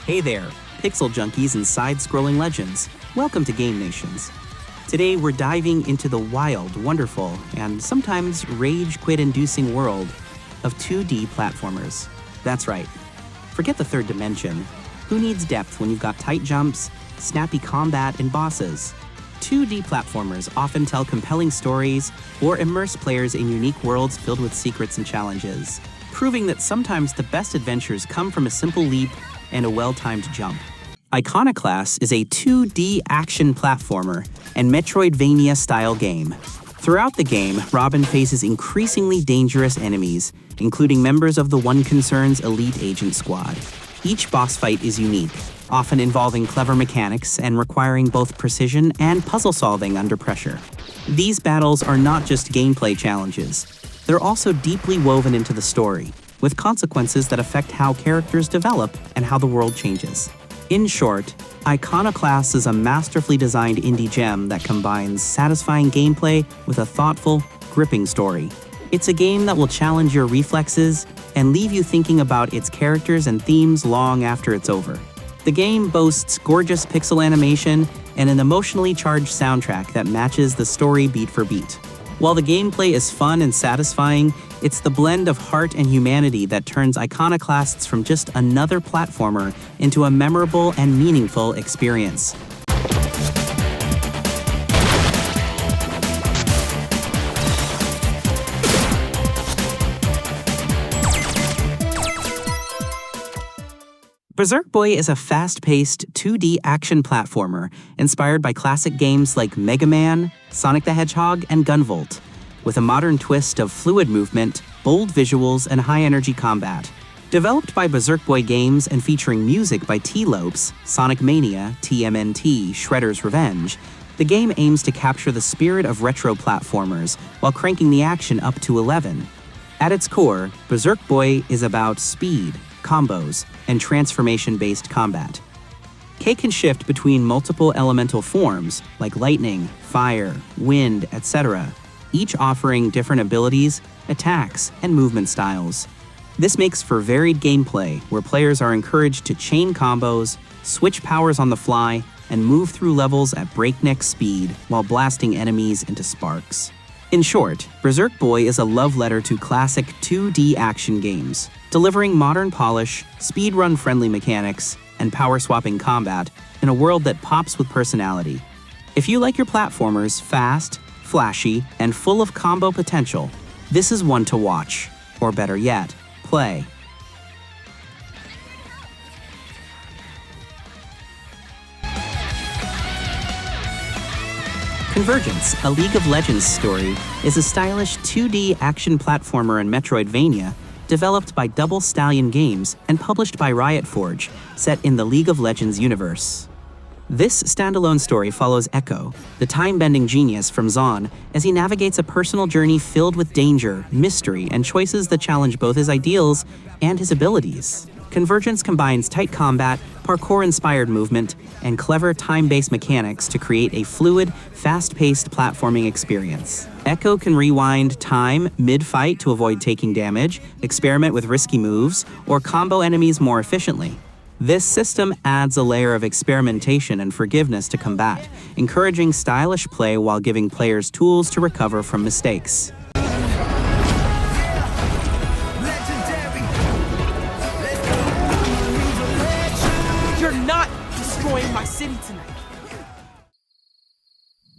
Hey there, pixel junkies and side-scrolling legends. Welcome to Game Nations. Today we're diving into the wild, wonderful, and sometimes rage-quit-inducing world of 2D platformers. That's right. Forget the third dimension. Who needs depth when you've got tight jumps, snappy combat, and bosses? 2D platformers often tell compelling stories or immerse players in unique worlds filled with secrets and challenges, proving that sometimes the best adventures come from a simple leap and a well-timed jump. Iconoclasts is a 2D action platformer and Metroidvania-style game. Throughout the game, Robin faces increasingly dangerous enemies, including members of the One Concern's elite agent squad. Each boss fight is unique, often involving clever mechanics and requiring both precision and puzzle solving under pressure. These battles are not just gameplay challenges. They're also deeply woven into the story, with consequences that affect how characters develop and how the world changes. In short, Iconoclasts is a masterfully designed indie gem that combines satisfying gameplay with a thoughtful, gripping story. It's a game that will challenge your reflexes and leave you thinking about its characters and themes long after it's over. The game boasts gorgeous pixel animation and an emotionally charged soundtrack that matches the story beat for beat. While the gameplay is fun and satisfying, it's the blend of heart and humanity that turns Iconoclasts from just another platformer into a memorable and meaningful experience. Berserk Boy is a fast-paced 2D action platformer inspired by classic games like Mega Man, Sonic the Hedgehog, and Gunvolt, with a modern twist of fluid movement, bold visuals, and high-energy combat. Developed by Berserk Boy Games and featuring music by T-Lopes, Sonic Mania, TMNT, Shredder's Revenge, the game aims to capture the spirit of retro platformers while cranking the action up to 11. At its core, Berserk Boy is about speed, combos, and transformation-based combat. K can shift between multiple elemental forms, like lightning, fire, wind, etc., each offering different abilities, attacks, and movement styles. This makes for varied gameplay, where players are encouraged to chain combos, switch powers on the fly, and move through levels at breakneck speed while blasting enemies into sparks. In short, Berserk Boy is a love letter to classic 2D action games, delivering modern polish, speedrun-friendly mechanics, and power-swapping combat in a world that pops with personality. If you like your platformers fast, flashy, and full of combo potential, this is one to watch, or better yet, play. Convergence, a League of Legends story, is a stylish 2D action platformer and Metroidvania developed by Double Stallion Games and published by Riot Forge, set in the League of Legends universe. This standalone story follows Echo, the time-bending genius from Zon, as he navigates a personal journey filled with danger, mystery, and choices that challenge both his ideals and his abilities. Convergence combines tight combat, parkour-inspired movement, and clever time-based mechanics to create a fluid, fast-paced platforming experience. Echo can rewind time mid-fight to avoid taking damage, experiment with risky moves, or combo enemies more efficiently. This system adds a layer of experimentation and forgiveness to combat, encouraging stylish play while giving players tools to recover from mistakes. You're not destroying my city tonight.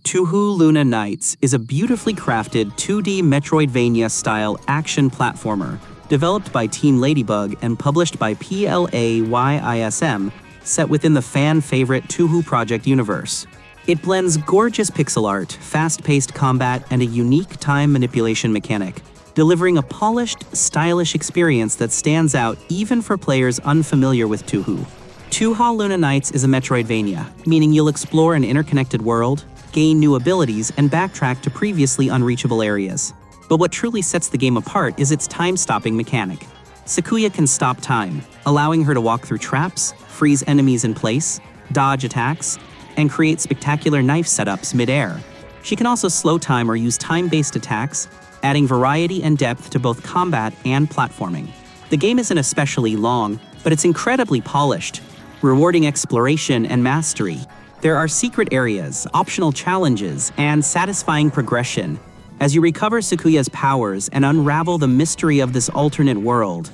Touhou Luna Nights is a beautifully crafted 2D Metroidvania-style action platformer developed by Team Ladybug and published by PLAYISM, set within the fan-favorite Touhou Project universe. It blends gorgeous pixel art, fast-paced combat, and a unique time manipulation mechanic, delivering a polished, stylish experience that stands out even for players unfamiliar with Touhou. Touhou Luna Nights is a Metroidvania, meaning you'll explore an interconnected world, gain new abilities, and backtrack to previously unreachable areas. But what truly sets the game apart is its time-stopping mechanic. Sakuya can stop time, allowing her to walk through traps, freeze enemies in place, dodge attacks, and create spectacular knife setups mid-air. She can also slow time or use time-based attacks, adding variety and depth to both combat and platforming. The game isn't especially long, but it's incredibly polished, rewarding exploration and mastery. There are secret areas, optional challenges, and satisfying progression as you recover Sakuya's powers and unravel the mystery of this alternate world.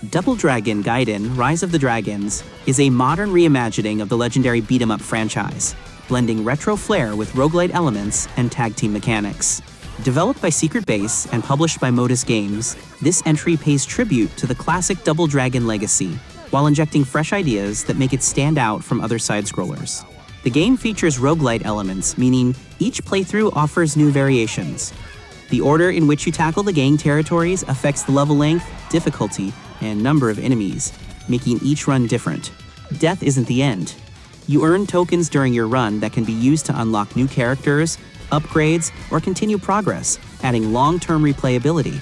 Double Dragon Gaiden: Rise of the Dragons is a modern reimagining of the legendary beat-em-up franchise, blending retro flair with roguelite elements and tag team mechanics. Developed by Secret Base and published by Modus Games, this entry pays tribute to the classic Double Dragon legacy, while injecting fresh ideas that make it stand out from other side-scrollers. The game features roguelite elements, meaning each playthrough offers new variations. The order in which you tackle the gang territories affects the level length, difficulty, and number of enemies, making each run different. Death isn't the end. You earn tokens during your run that can be used to unlock new characters, upgrades, or continue progress, adding long-term replayability.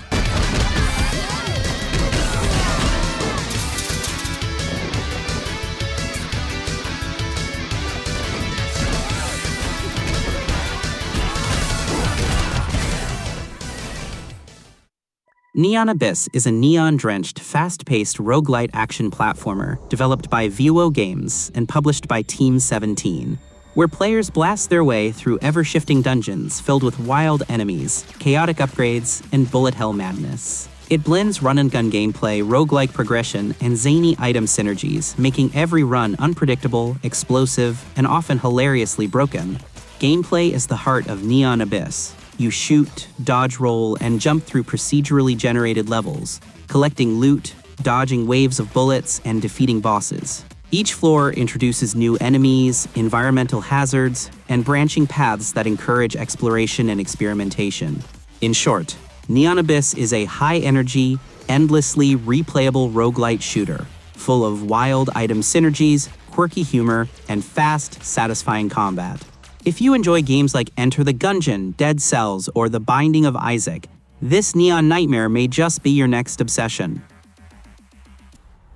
Neon Abyss is a neon-drenched, fast-paced roguelite action platformer developed by VITA Games and published by Team 17, where players blast their way through ever-shifting dungeons filled with wild enemies, chaotic upgrades, and bullet hell madness. It blends run-and-gun gameplay, roguelike progression, and zany item synergies, making every run unpredictable, explosive, and often hilariously broken. Gameplay is the heart of Neon Abyss. You shoot, dodge roll, and jump through procedurally generated levels, collecting loot, dodging waves of bullets, and defeating bosses. Each floor introduces new enemies, environmental hazards, and branching paths that encourage exploration and experimentation. In short, Neon Abyss is a high-energy, endlessly replayable roguelite shooter, full of wild item synergies, quirky humor, and fast, satisfying combat. If you enjoy games like Enter the Gungeon, Dead Cells, or The Binding of Isaac, this Neon Nightmare may just be your next obsession.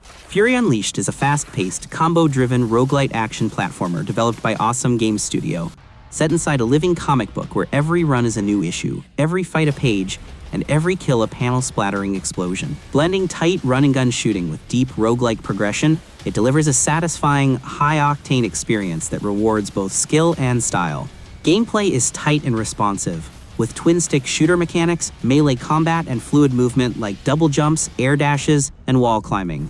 Fury Unleashed is a fast-paced, combo-driven roguelite action platformer developed by Awesome Games Studio, set inside a living comic book where every run is a new issue, every fight a page, and every kill a panel-splattering explosion. Blending tight run-and-gun shooting with deep roguelike progression, it delivers a satisfying, high-octane experience that rewards both skill and style. Gameplay is tight and responsive, with twin-stick shooter mechanics, melee combat, and fluid movement like double jumps, air dashes, and wall climbing.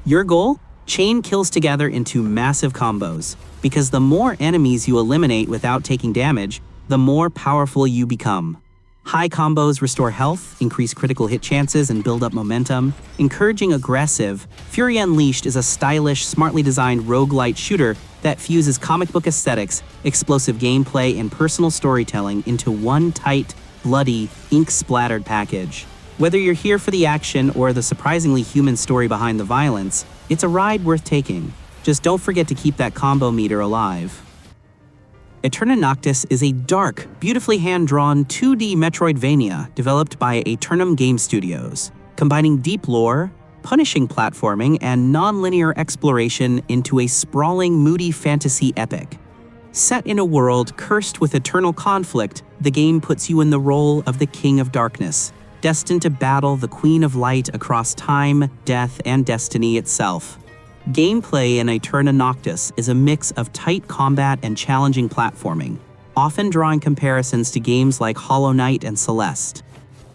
Your goal? Chain kills together into massive combos, because the more enemies you eliminate without taking damage, the more powerful you become. High combos restore health, increase critical hit chances, and build up momentum. Encouraging aggressive, Fury Unleashed is a stylish, smartly designed roguelite shooter that fuses comic book aesthetics, explosive gameplay, and personal storytelling into one tight, bloody, ink-splattered package. Whether you're here for the action or the surprisingly human story behind the violence, it's a ride worth taking. Just don't forget to keep that combo meter alive. Aeterna Noctis is a dark, beautifully hand-drawn 2D Metroidvania developed by Aeterna Game Studios, combining deep lore, punishing platforming, and non-linear exploration into a sprawling, moody fantasy epic. Set in a world cursed with eternal conflict, the game puts you in the role of the King of Darkness, destined to battle the Queen of Light across time, death, and destiny itself. Gameplay in Aeterna Noctis is a mix of tight combat and challenging platforming, often drawing comparisons to games like Hollow Knight and Celeste.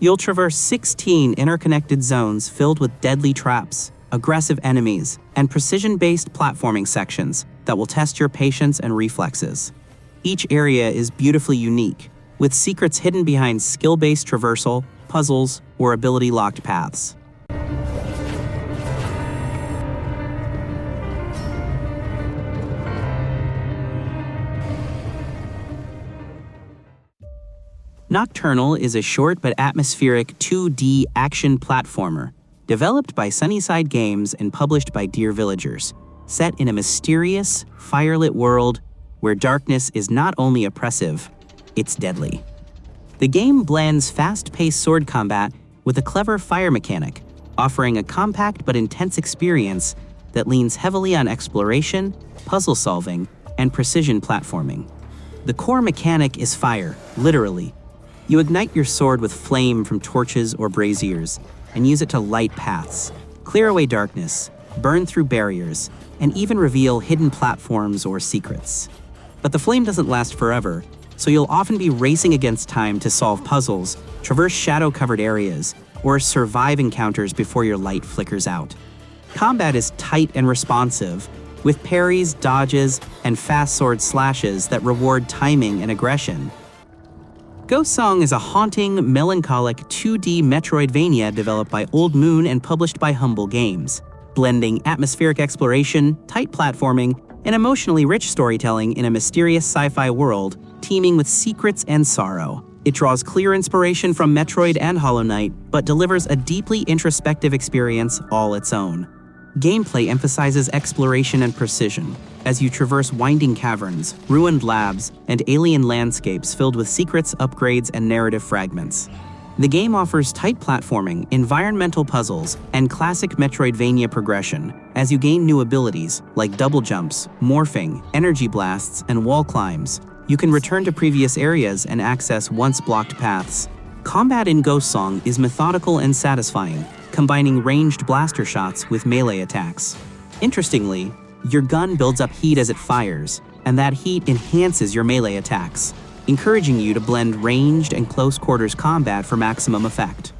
You'll traverse 16 interconnected zones filled with deadly traps, aggressive enemies, and precision-based platforming sections that will test your patience and reflexes. Each area is beautifully unique, with secrets hidden behind skill-based traversal, puzzles, or ability-locked paths. Nocturnal is a short but atmospheric 2D action platformer, developed by Sunnyside Games and published by Dear Villagers, set in a mysterious, firelit world where darkness is not only oppressive, it's deadly. The game blends fast-paced sword combat with a clever fire mechanic, offering a compact but intense experience that leans heavily on exploration, puzzle solving, and precision platforming. The core mechanic is fire, literally. You ignite your sword with flame from torches or braziers, and use it to light paths, clear away darkness, burn through barriers, and even reveal hidden platforms or secrets. But the flame doesn't last forever, so you'll often be racing against time to solve puzzles, traverse shadow-covered areas, or survive encounters before your light flickers out. Combat is tight and responsive, with parries, dodges, and fast sword slashes that reward timing and aggression. Ghost Song is a haunting, melancholic 2D Metroidvania developed by Old Moon and published by Humble Games, blending atmospheric exploration, tight platforming, and emotionally rich storytelling in a mysterious sci-fi world teeming with secrets and sorrow. It draws clear inspiration from Metroid and Hollow Knight, but delivers a deeply introspective experience all its own. Gameplay emphasizes exploration and precision, as you traverse winding caverns, ruined labs, and alien landscapes filled with secrets, upgrades, and narrative fragments. The game offers tight platforming, environmental puzzles, and classic Metroidvania progression, as you gain new abilities like double jumps, morphing, energy blasts, and wall climbs. You can return to previous areas and access once-blocked paths. Combat in Ghost Song is methodical and satisfying, combining ranged blaster shots with melee attacks. Interestingly, your gun builds up heat as it fires, and that heat enhances your melee attacks, encouraging you to blend ranged and close-quarters combat for maximum effect.